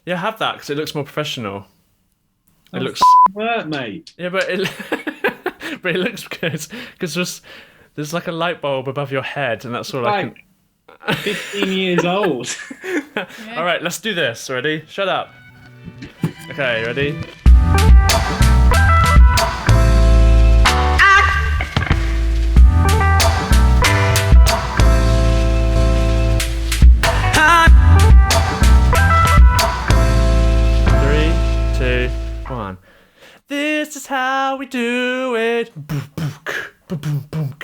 Yeah, have that because it looks more professional. It Oh, looks work, mate. yeah, but it but it looks good because there's like a light bulb above your head, and that's all I can. Like 15 years old. All Yeah. right, let's do this. Ready? Shut up. Okay, ready? Three, two, one. This is how we do it. Boom, boom, boom, boom, boom.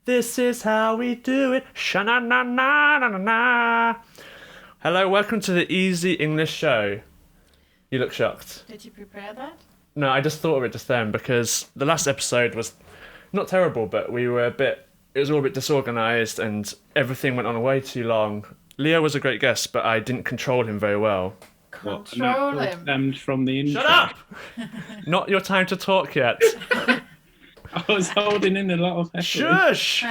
This is how we do it. Sha-na na na na na na. Hello, welcome to the Easy English Show. You look shocked. Did you prepare that? No, I just thought of it just then because the last episode was not terrible, but we were it was all a bit disorganised and everything went on way too long. Leo was a great guest, but I didn't control him very well. What? And Control that him. stemmed from the intro. Shut up! Not your time to talk yet. I was holding in a lot of effort. Shush!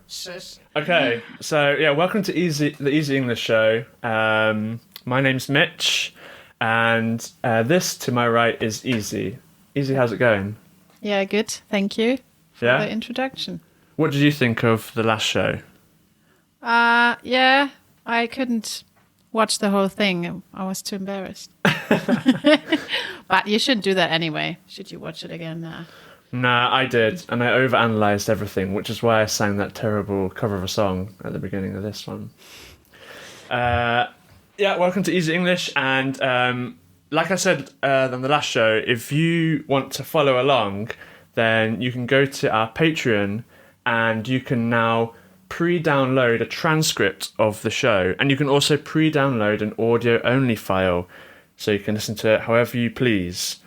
Shush. Okay, so yeah, welcome to the Easy English Show. My name's Mitch, and this to my right is Easy. Easy, how's it going? Yeah, good. Thank you for Yeah? the introduction. What did you think of the last show? Yeah, I couldn't watch the whole thing. I was too embarrassed. But you shouldn't do that anyway. Should you watch it again now? Nah, I did, and I overanalyzed everything, which is why I sang that terrible cover of a song at the beginning of this one. Yeah, welcome to Easy English, and like I said on the last show, if you want to follow along, then you can go to our Patreon, and you can now pre-download a transcript of the show, and you can also pre-download an audio-only file, so you can listen to it however you please.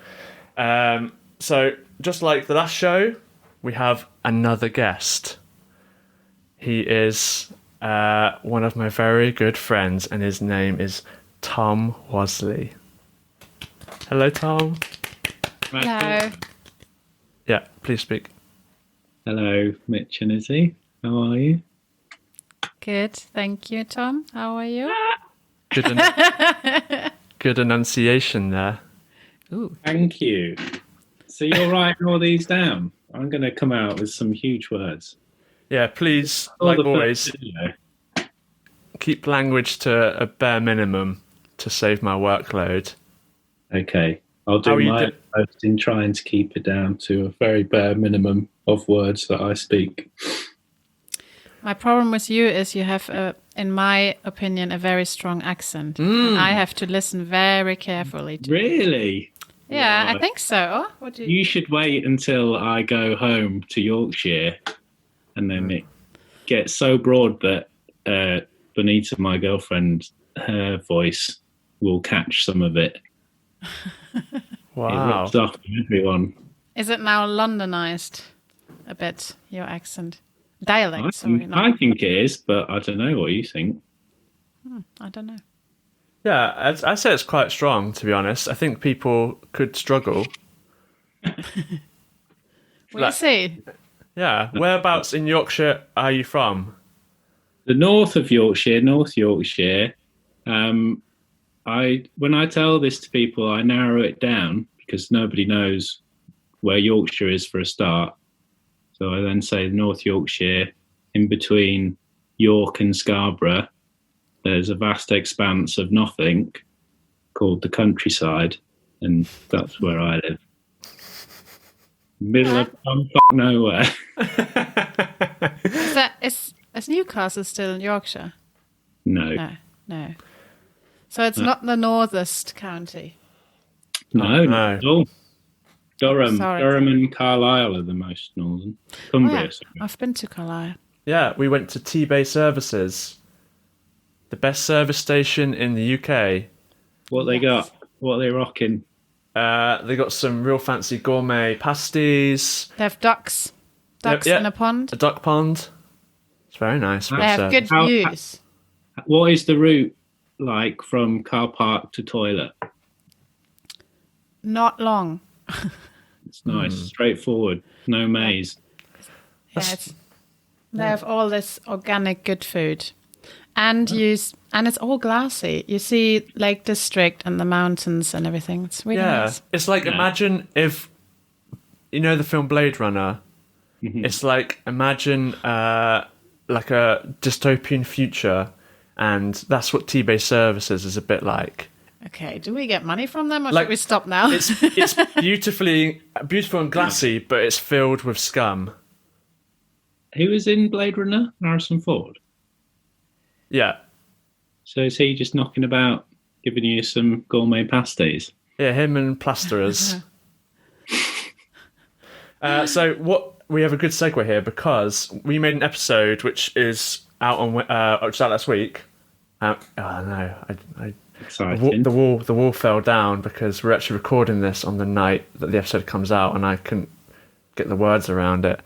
So, just like the last show, we have another guest. He is one of my very good friends, and his name is Tom Wasley. Hello, Tom. Hello. Yeah, please speak. Hello, Mitch and Izzy. How are you? Good. Thank you, Tom. How are you? Good, good enunciation there. Ooh. Thank you. So you're writing all these down? I'm going to come out with some huge words. Yeah, please, All like the always, first video. keep language to a bare minimum to save my workload. Okay. I'll How do are you my do- best in trying to keep it down to a very bare minimum of words that I speak. My problem with you is you have, in my opinion, a very strong accent. And I have to listen very carefully to it. Really? Yeah, I Right. think so. Oh, what do you... You should wait until I go home to Yorkshire, and then it gets so broad that Bonita, my girlfriend, her voice will catch some of it. It Wow. rubs off on everyone. Is it now Londonized a bit, your accent? Dialect, sorry. I think it is, but I don't know what you think. I don't know. Yeah, I say it's quite strong, to be honest. I think people could struggle. We'll Like- see. Yeah, whereabouts in Yorkshire are you from? The north of Yorkshire, North Yorkshire. When I tell this to people, I narrow it down because nobody knows where Yorkshire is for a start. So I then say North Yorkshire, in between York and Scarborough. There's a vast expanse of nothing called the countryside, and that's where I live. Middle of bumfuck nowhere. Is Newcastle still in Yorkshire? No, No. So it's not the northest county. no, No. not at all. Durham, Sorry. Durham and Carlisle are the most northern. Cumbria. Oh, yeah. sorry. I've been to Carlisle. Yeah, we went to T-Bay Services, the best service station in the UK. What they got? What are they rocking? They got some real fancy gourmet pasties, They have ducks. Ducks yeah. in a pond. a duck pond. It's very nice. They have good How- views. What is the route like from car park to toilet? Not long. It's nice, straightforward, no maze. Yeah, they have all this organic good food. And and it's all glassy. You see Lake District and the mountains and everything. It's really nice. It's like, imagine if, you know the film Blade Runner? It's like, imagine like a dystopian future, and that's what T-based services is a bit like. Okay, do we get money from them, or Like, should we stop now? It's beautiful and glassy, but it's filled with scum. Who was in Blade Runner? Harrison Ford. Yeah. So is he just knocking about, giving you some gourmet pasties? Yeah, him and plasterers. So we have a good segue here because we made an episode which is out on which was out last week. Oh no, Exciting. the wall fell down because we're actually recording this on the night that the episode comes out, and I couldn't get the words around it.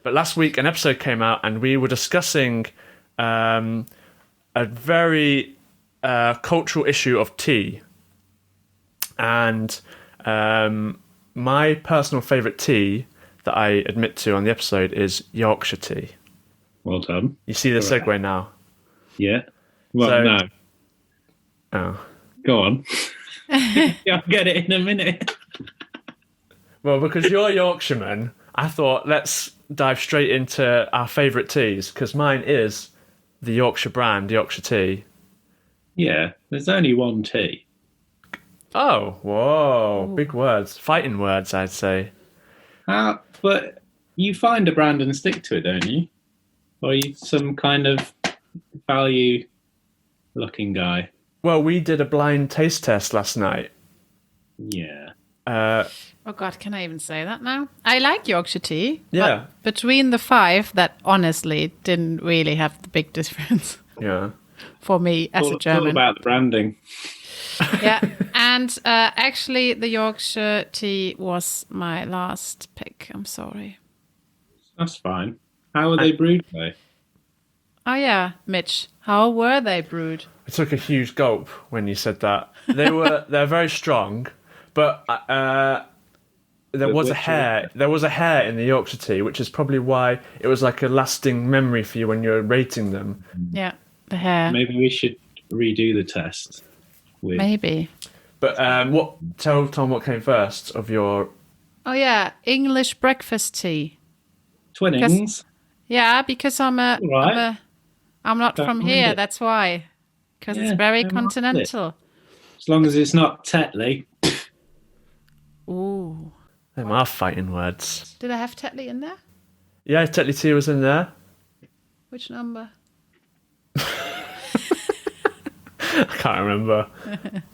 But last week an episode came out, and we were discussing a very cultural issue of tea, and my personal favourite tea that I admit to on the episode is Yorkshire tea. Well done. You see the segue now? Yeah. Well, So- no. Oh. Go on. I'll get it in a minute. Well, because you're a Yorkshireman, I thought let's dive straight into our favourite teas, because mine is the Yorkshire brand, Yorkshire tea. Yeah, there's only one tea. Oh, whoa, big words. Fighting words, I'd say. But you find a brand and stick to it, don't you? Or are you some kind of value-looking guy? Well, we did a blind taste test last night. Yeah. Oh God, can I even say that now? I like Yorkshire tea. Yeah. But between the 5, that honestly didn't really have the big difference Yeah. for me as a It's all German. about the branding. Yeah, and actually the Yorkshire tea was my last pick. I'm sorry. That's fine. How are they brewed, though? Oh yeah, Mitch, how were they brewed? I took a huge gulp when you said that. They're very strong, but there was a hair in the Yorkshire tea, which is probably why it was like a lasting memory for you when you were rating them. Yeah, the hair. Maybe we should redo the test. Maybe. But tell Tom what came first of your. Oh yeah, English breakfast tea. Twinnings. Yeah, because I'm not Don't from mind here. it. That's why. Because Yeah, it's very don't mind it. continental. As long as it's not Tetley. Ooh. Them are fighting words. Did I have Tetley in there? Yeah, Tetley tea was in there. Which number? I can't remember.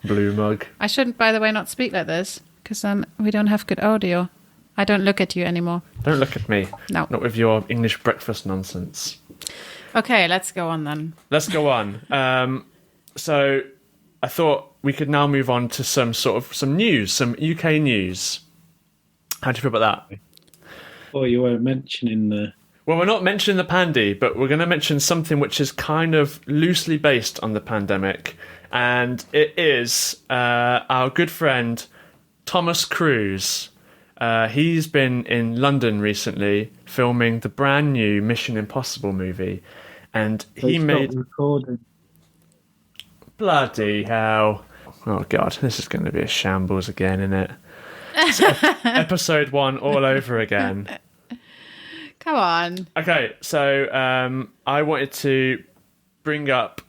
Blue mug. I shouldn't, by the way, not speak like this, because then we don't have good audio. I don't look at you anymore. Don't look at me. No. Not with your English breakfast nonsense. Okay, let's go on then. Let's go on. So I thought we could now move on to some news, some UK news. How do you feel about that? Oh, you weren't mentioning the... Well, we're not mentioning the pandy, but we're going to mention something which is kind of loosely based on the pandemic. And it is our good friend, Thomas Cruise. He's been in London recently filming the brand new Mission Impossible movie. And he made... recording. Bloody hell. Oh, God, this is going to be a shambles again, isn't it? It's episode 1 all over again. Come on. Okay, so I wanted to bring up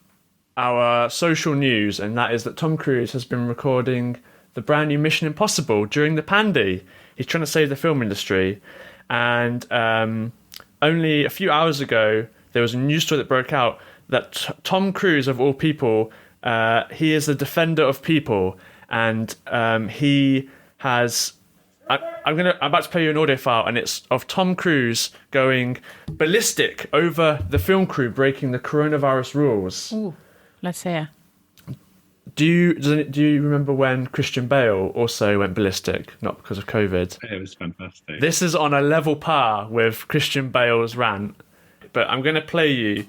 our social news, and that is that Tom Cruise has been recording the brand new Mission Impossible during the pandy. He's trying to save the film industry, and only a few hours ago, there was a news story that broke out that Tom Cruise, of all people, he is a defender of people, and he has... I'm about to play you an audio file, and it's of Tom Cruise going ballistic over the film crew breaking the coronavirus rules. Ooh, let's hear. Do you remember when Christian Bale also went ballistic, not because of COVID? It was fantastic. This is on a level par with Christian Bale's rant, but I'm going to play you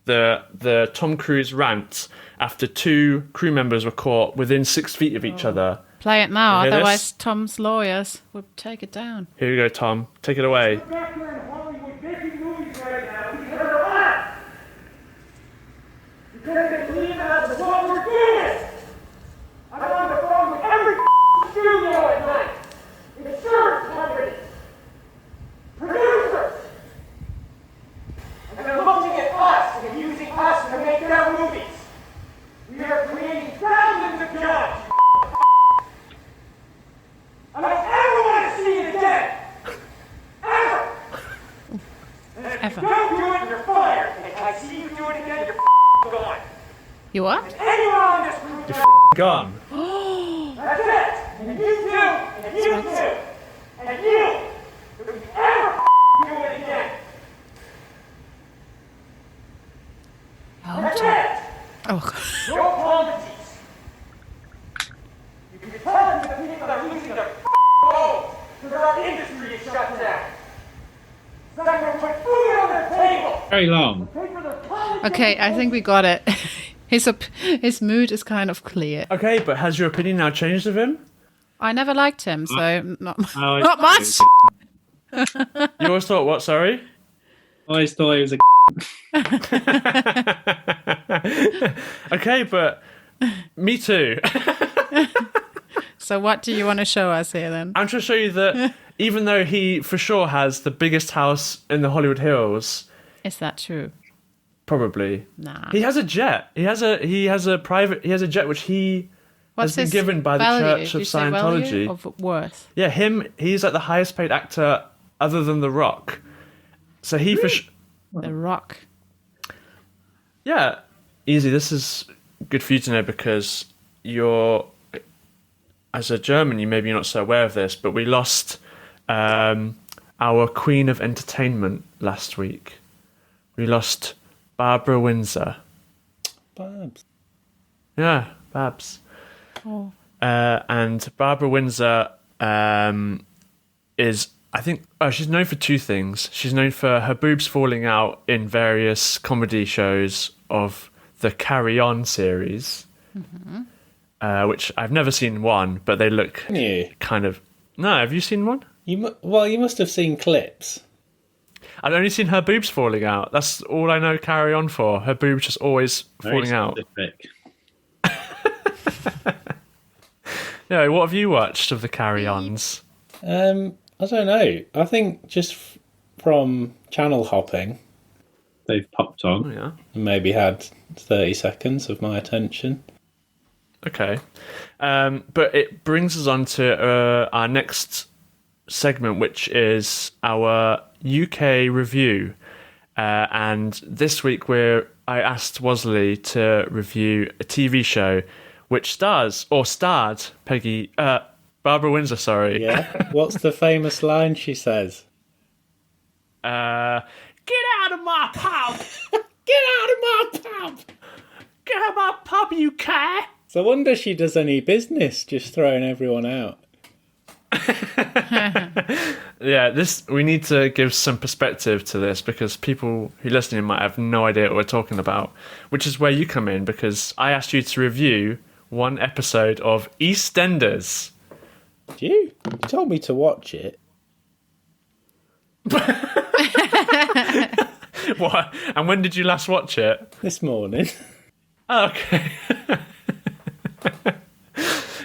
the Tom Cruise rant after 2 crew members were caught within 6 feet of each other. Play it now, You hear otherwise this? Tom's lawyers would take it down. Here you go, Tom. Take it away. Back here in Hollywood making movies right now. We heard a lot. You're gonna leave it as the one we're doing. I'm on the phone with every studio at night. Insurance companies. Producers. And they're looking at us and using us to make their movies. We are creating thousands of jobs. I don't ever want to see it again. Ever. And if you don't do it, you're fired. And if I see you do it again, you're gone. You what? And anyone on this group is Gone. that's it. And you too. And you too. And you. If you ever do it again. That's it. Oh, No apologies. You can tell them the people are losing their homes because our industry is shut down. It's not going to put food on their table. Very long. Pay for their college okay. I think we got it. His mood is kind of clear. Okay, but has your opinion now changed of him? I never liked him, so not Oh, I not much. You always thought what? Sorry. I always thought he was a. Okay, but me too. So what do you want to show us here then? I'm trying to show you that even though he for sure has the biggest house in the Hollywood Hills, Is that true? probably Nah. he has a jet. He has a jet which he What's has been his given by the value? Church Did you of say Scientology. value or worth? Yeah, he's like the highest paid actor other than The Rock. So he for The Rock. yeah, easy. This is good for you to know because you're, as a German, maybe you're not so aware of this, but we lost our Queen of Entertainment last week. We lost Barbara Windsor. Babs. Yeah, Babs. Oh. And Barbara Windsor is, I think, she's known for two things. She's known for her boobs falling out in various comedy shows of the Carry On series, which I've never seen one, but they look Yeah. kind of... No, have you seen one? You must have seen clips. I've only seen her boobs falling out. That's all I know Carry On for. Her boobs just always Very falling out. specific. Yeah, what have you watched of the Carry Ons? I don't know. I think just from channel hopping, they've popped Oh, on yeah. and maybe had 30 seconds of my attention. Okay. But it brings us on to our next segment, which is our UK review. And this week I asked Wasley to review a TV show which starred Barbara Windsor, sorry. Yeah. What's the famous line she says? Get out of my pub! Get out of my pub! Get out of my pub, you cat! It's a wonder she does any business just throwing everyone out. Yeah, we need to give some perspective to this because people who are listening might have no idea what we're talking about, which is where you come in because I asked you to review one episode of EastEnders. You told me to watch it. What? And when did you last watch it? This morning. Oh, okay.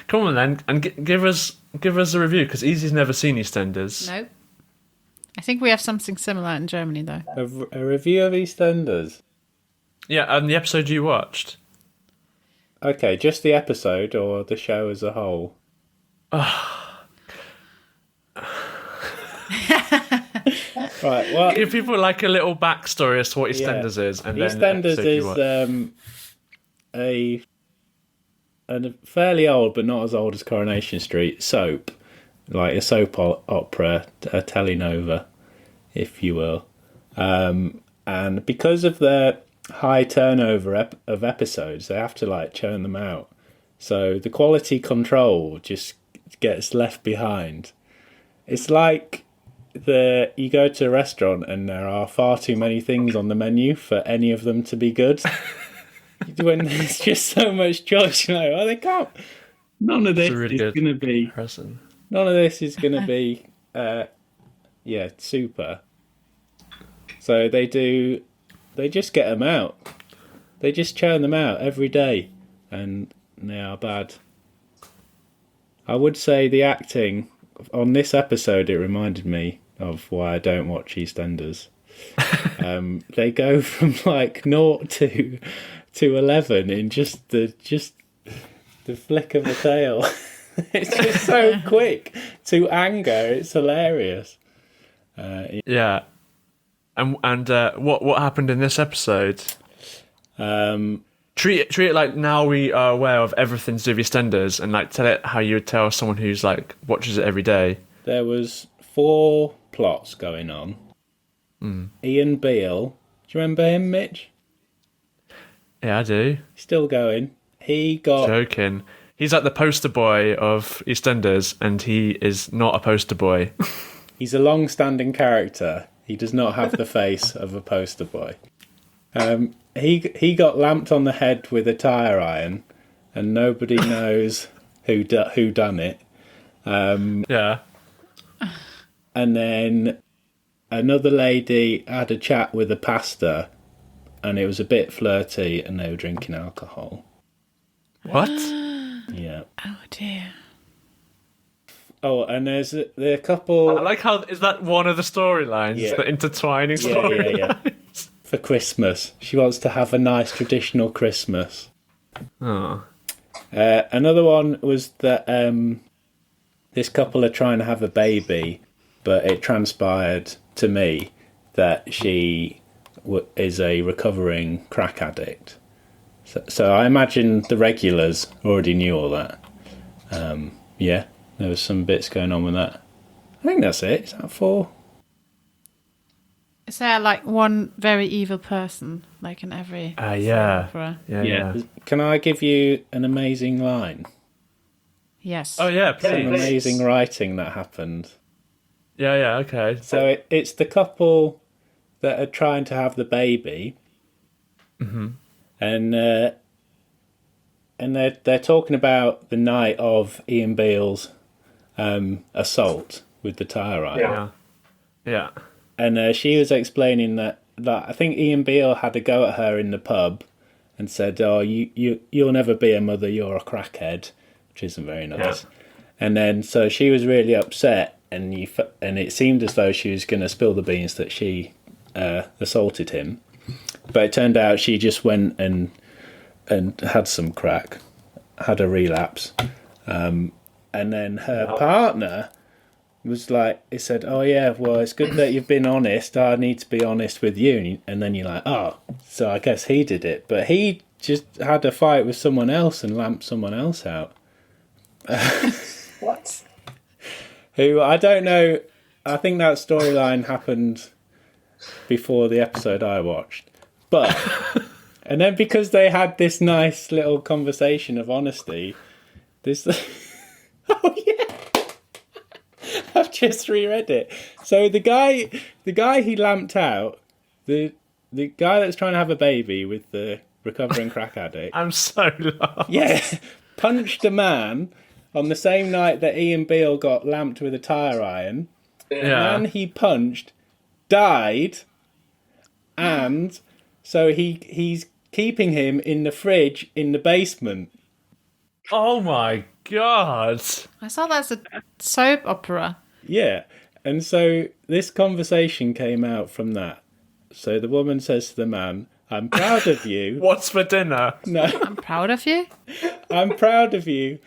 Come on then, and give us a review because Easy's never seen EastEnders. No. I think we have something similar in Germany, though. A review of EastEnders. Yeah, and the episode you watched. Okay, just the episode or the show as a whole? Right, well, Give people like a little backstory as to what EastEnders is, and then the EastEnders episode you watched. a fairly old, but not as old as Coronation Street soap, like a soap opera, a telenova, if you will. And because of their high turnover of episodes, they have to like churn them out. So the quality control just gets left behind. It's like you go to a restaurant and there are far too many things on the menu for any of them to be good. When there's just so much choice, you know, oh, they can't. None of this is going to be. Person. None of this is going to be, super. So they just get them out. They just churn them out every day, and they are bad. I would say the acting on this episode, it reminded me of why I don't watch EastEnders. They go from like 0 to 11 in just the flick of a tail. It's just so quick to anger. It's hilarious. Yeah. And what happened in this episode? Treat it like now we are aware of everything to do with EastEnders, and like tell it how you would tell someone who's like watches it every day. There was 4 plots going on. Ian Beale, do you remember him, Mitch? Yeah, I do. Still going. He got... Joking. He's like the poster boy of EastEnders, and he is not a poster boy. He's a long-standing character. He does not have the face of a poster boy. He got lamped on the head with a tire iron, and nobody knows who done it. Yeah. And then another lady had a chat with a pastor, and it was a bit flirty, and they were drinking alcohol. What? Yeah. Oh dear. Oh, and there's a couple... I like how, is that one of the storylines? Yeah. The intertwining storylines? Yeah. For Christmas. She wants to have a nice traditional Christmas. Oh. Another one was that this couple are trying to have a baby, but it transpired to me that she is a recovering crack addict. So I imagine the regulars already knew all that. Yeah, there was some bits going on with that. I think that's it. Is that 4? Is there like one very evil person, like in every Yeah. opera? Yeah. Can I give you an amazing line? Yes. Oh, yeah, Some please. amazing writing that happened. Yeah, okay. So it's the couple that are trying to have the baby, and they're talking about the night of Ian Beale's assault with the tire iron. Yeah. And she was explaining that I think Ian Beale had a go at her in the pub and said, "Oh, you'll never be a mother. You're a crackhead," which isn't very nice. Yeah. And then so she was really upset, and it seemed as though she was going to spill the beans that she assaulted him, but it turned out she just went and had some crack, had a relapse, and then her partner was like, he said, "Oh yeah, well it's good that you've been honest. I need to be honest with you." And then you're like, "Oh, so I guess he did it," but he just had a fight with someone else and lamped someone else out. What? Who, I don't know. I think that storyline happened before the episode I watched, but and then because they had this nice little conversation of honesty, this oh yeah. I've just reread it. So the guy he lamped out, the guy that's trying to have a baby with the recovering crack addict, I'm so lost. yeah, punched a man on the same night that Ian Beale got lamped with a tire iron. The Yeah. man he punched died, and so he's keeping him in the fridge in the basement. Oh my god. I saw that's a soap opera. Yeah, and so this conversation came out from that. So the woman says to the man, "I'm proud of you." What's for dinner? No, I'm proud of you. "I'm proud of you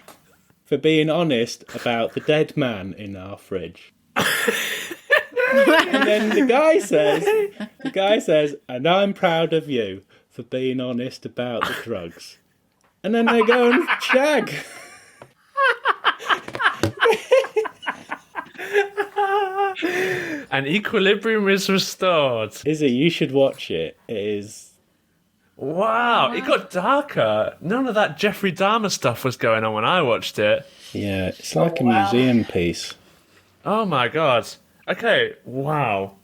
for being honest about the dead man in our fridge." And then the guy says, "And I'm proud of you for being honest about the drugs." And then they go and shag. And equilibrium is restored. Izzy, you should watch it. It is... Wow, it got darker. None of that Jeffrey Dahmer stuff was going on when I watched it. Yeah, it's like a museum piece. Oh my god. Okay, wow.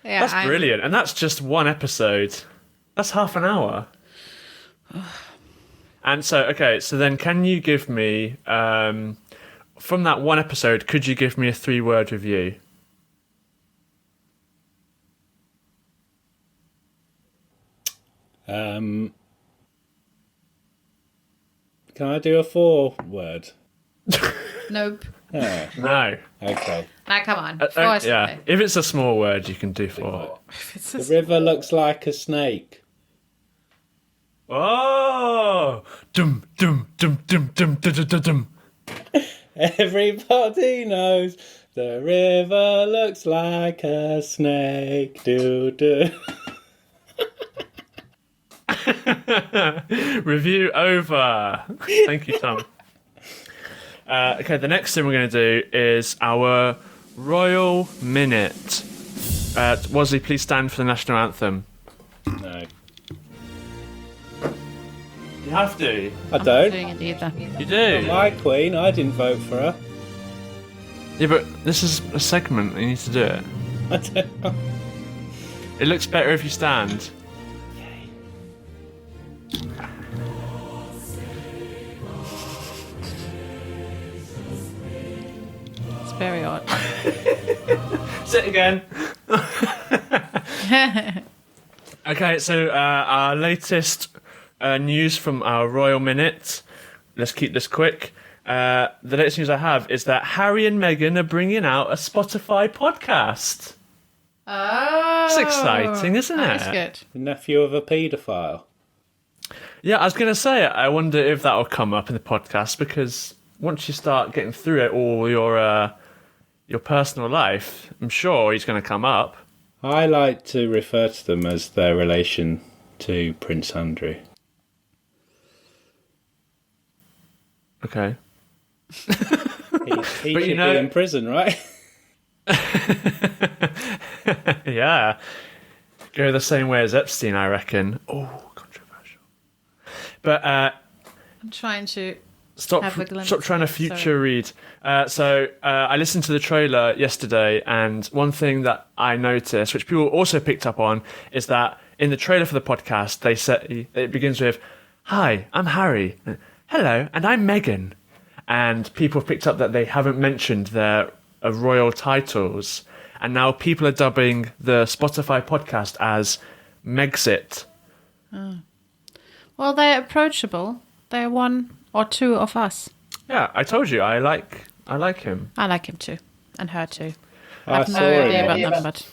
Yeah, That's brilliant. And that's just one episode. That's half an hour. And so then can you give me, from that one episode, could you give me a 3-word review? Can I do a 4-word? Nope. Yeah. No. Okay. Now, come on. Force Yeah. play. If it's a small word, you can do 4. It's The just- river looks like a snake. Oh! Dum dum dum dum dum dum dum dum. Everybody knows the river looks like a snake. Do do. Review over. Thank you, Tom. Okay, the next thing we're going to do is our Royal Minute. Wasley, please stand for the national anthem. No, You have to. I I'm not don't. doing it either. You do. My queen, I didn't vote for her. Yeah, but this is a segment. You need to do it. I don't know. It looks better if you stand. It's very odd. Sit again. Okay, so our latest news from our Royal Minute. Let's keep this quick. The latest news I have is that Harry and Meghan are bringing out a Spotify podcast. Oh, It's exciting, isn't it? That's good. The nephew of a paedophile. Yeah, I was going to say, I wonder if that'll come up in the podcast, because once you start getting through it, all your personal life, I'm sure he's going to come up. I like to refer to them as their relation to Prince Andrew. Okay. He But should you know- be in prison, right? Yeah. Go the same way as Epstein, I reckon. Oh, controversial. But I'm trying to. Have a glimpse. stop trying to future read. So I listened to the trailer yesterday, and one thing that I noticed, which people also picked up on, is that in the trailer for the podcast, they say it begins with, "Hi, I'm Harry. Hello, and I'm Meghan." And people have picked up that they haven't mentioned their royal titles, and now people are dubbing the Spotify podcast as Megxit. Well, they're approachable. They're one or two of us. Yeah, I told you, I like him. I like him too, and her too. I I've saw no idea him. about them, but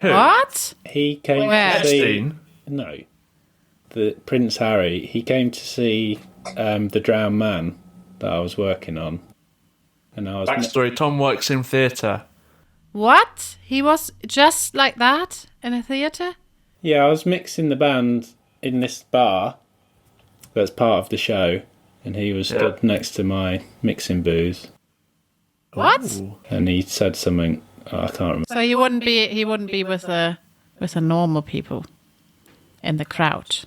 Who? what? He came Where? to see. Epstein? No, the Prince Harry. He came to see the Drowned Man that I was working on, and I was. Backstory: Tom works in theatre. What? He was just like that in a theatre? Yeah, I was mixing the band in this bar that's part of the show, and he was stood next to my mixing booth, What? Ooh. and he said something I can't remember. So he wouldn't be with the normal people in the crowd.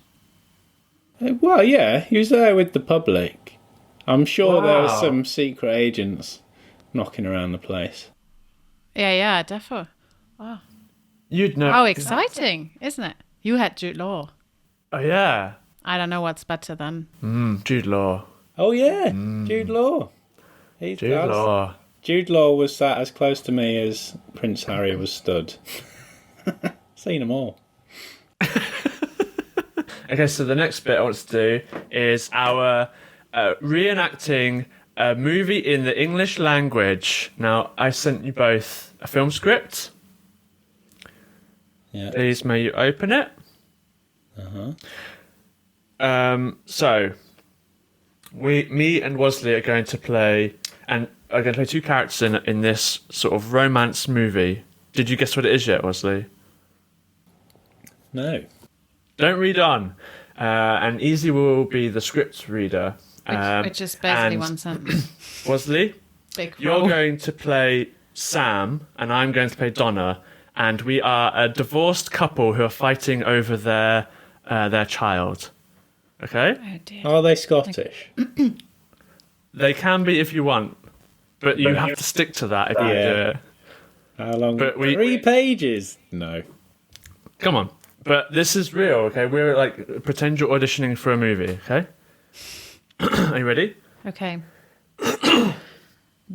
Well, yeah, he was there with the public. I'm sure there were Wow. some secret agents knocking around the place. Yeah, defo. You'd know. How exciting, isn't it? You had Jude Law. Oh yeah. I don't know what's better than. Jude Law. Oh yeah, Jude Law. Jude Law was sat as close to me as Prince Harry was stood. Seen them all. Okay, so the next bit I want to do is our reenacting a movie in the English language. Now, I sent you both a film script. Yeah. Please, may you open it? So, me and Wasley are going to play, and are going to play two characters in this sort of romance movie. Did you guess what it is yet, Wasley? No. Don't read on. And Easy will be the script reader. Which is basically and one sentence. Wasley, Big you're role. going to play Sam, and I'm going to play Donna, and we are a divorced couple who are fighting over their child. Okay? Oh dear. Are they Scottish? They can be if you want, but you have to stick to that if you Yeah. do it. How long? But 3 pages? No. Come on. But this is real, okay? We're like, pretend you're auditioning for a movie, okay? Are you ready? Okay.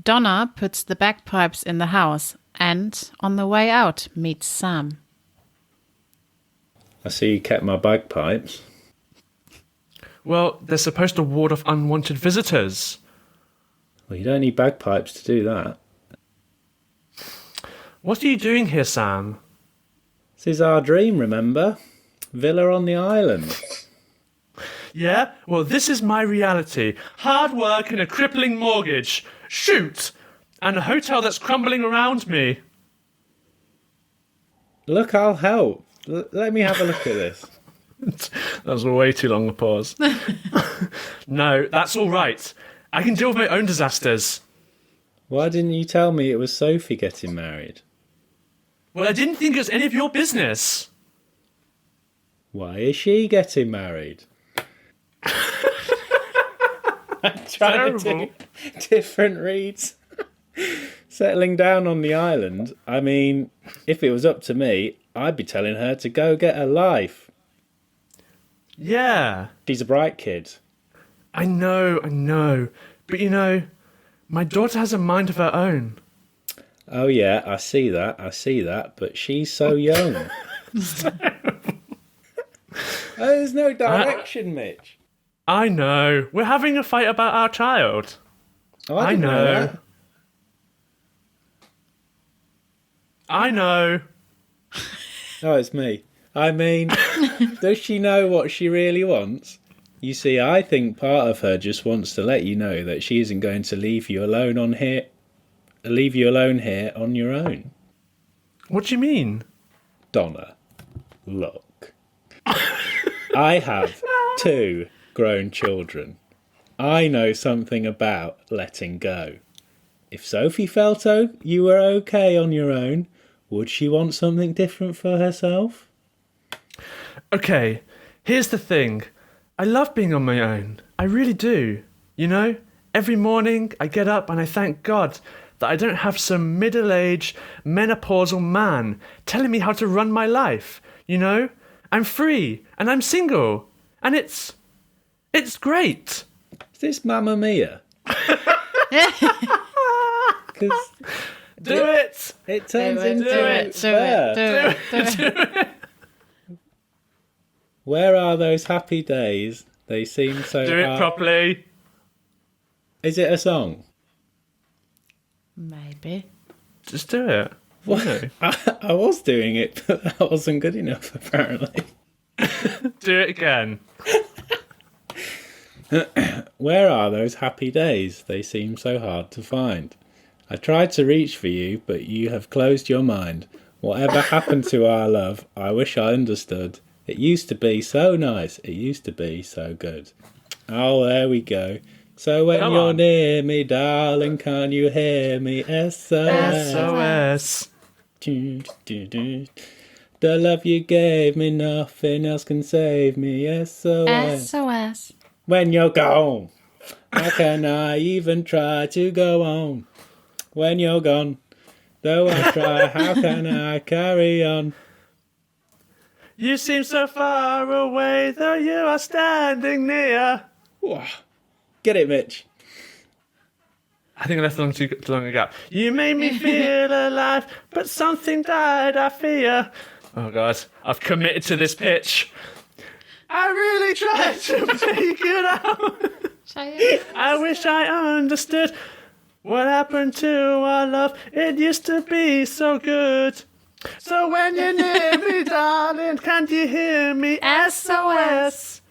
Donna puts the bagpipes in the house and, on the way out, meets Sam. I see you kept my bagpipes. Well, they're supposed to ward off unwanted visitors. Well, you don't need bagpipes to do that. What are you doing here, Sam? This is our dream, remember? Villa on the island. Yeah? Well, this is my reality. Hard work and a crippling mortgage. Shoot! And a hotel that's crumbling around me. Look, I'll help. Let me have a look at this. That was a way too long a pause. No, that's all right. I can deal with my own disasters. Why didn't you tell me it was Sophie getting married? Well, I didn't think it was any of your business. Why is she getting married? I'm trying to do different reads. Settling down on the island. I mean, if it was up to me, I'd be telling her to go get a life. Yeah. She's a bright kid. I know. But you know, my daughter has a mind of her own. Oh yeah, I see that, but she's so young. There's no direction, Mitch. I know. We're having a fight about our child. Oh, I didn't know. that. I know. Oh, it's me. I mean, does she know what she really wants? You see, I think part of her just wants to let you know that she isn't going to leave you alone here on your own. What do you mean? Donna, look. I have 2 grown children. I know something about letting go. If Sophie felt you were okay on your own, would she want something different for herself? Okay, here's the thing. I love being on my own. I really do. You know, every morning I get up and I thank God that I don't have some middle-aged, menopausal man telling me how to run my life. You know, I'm free and I'm single. And it's great. Is this Mamma Mia? 'Cause Do it! it turns Do into it. Where are those happy days? They seem so Do it hard. properly. Is it a song? Maybe. Just do it. What? No. I was doing it, but that wasn't good enough, apparently. Do it again. Where are those happy days? They seem so hard to find. I tried to reach for you, but you have closed your mind. Whatever happened to our love, I wish I understood. It used to be so nice, it used to be so good. Oh, there we go. So when Come you're on. near me, darling, can you hear me? SOS. SOS. The love you gave me, nothing else can save me. SOS. SOS. When you're gone, how can I even try to go on? When you're gone, though I try, how can I carry on? You seem so far away, though you are standing near. Whoa. Get it, Mitch. I think I left too long a gap. You made me feel alive, but something died, I fear. Oh, God. I've committed to this pitch. I really tried to make it out. I wish I understood what happened to our love. It used to be so good. So when you're near me, darling, can't you hear me? SOS.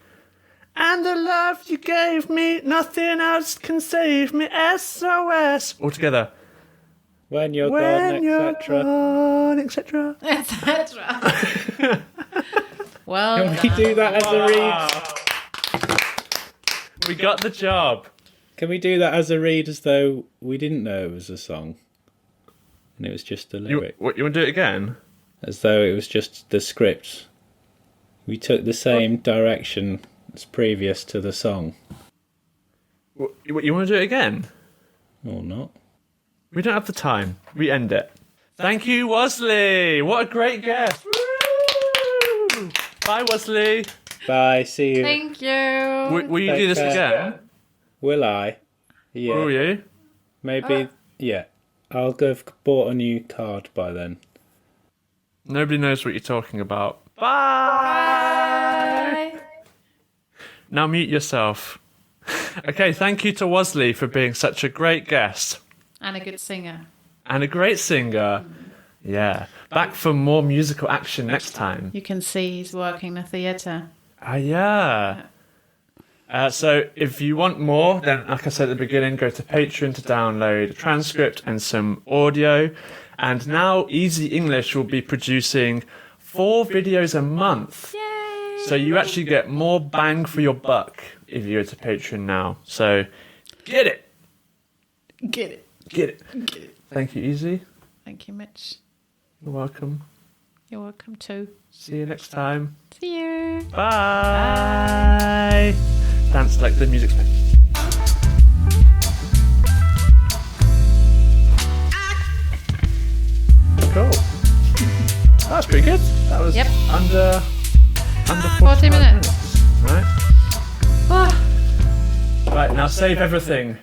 And the love you gave me, nothing else can save me. SOS. All together. When you're When you're gone, etc. gone, etc. Etc. Well, Can we do that as a read? We got the job. Can we do that as a read as though we didn't know it was a song? And it was just a lyric. You want to do it again? As though it was just the script. We took the same direction as previous to the song. You want to do it again? Or not. We don't have the time. We end it. Thank you, Wasley. What a great guest. Woo! Bye, Wasley. Bye, see you. thank you. Will you do this Take care. again? Will I? Yeah. Will you? Maybe, yeah. I'll have bought a new card by then. Nobody knows what you're talking about. Bye. Bye. Now mute yourself. Okay, thank you to Wasley for being such a great guest. And a good singer. And a great singer. Yeah. Back for more musical action next time. You can see he's working the theatre. Yeah. So if you want more, then like I said at the beginning, go to Patreon to download a transcript and some audio. And now Easy English will be producing 4 videos a month. Yay! So you actually get more bang for your buck if you go to Patreon now. So get it. Get it. Get it. Get it. Thank you, Easy. Thank you, Mitch. You're welcome. You're welcome too. See you next time. See you. Bye. Dance like the music's playing. Cool. That's pretty good. That was Yep. under 40 minutes. Right. Ah. Right, now save everything.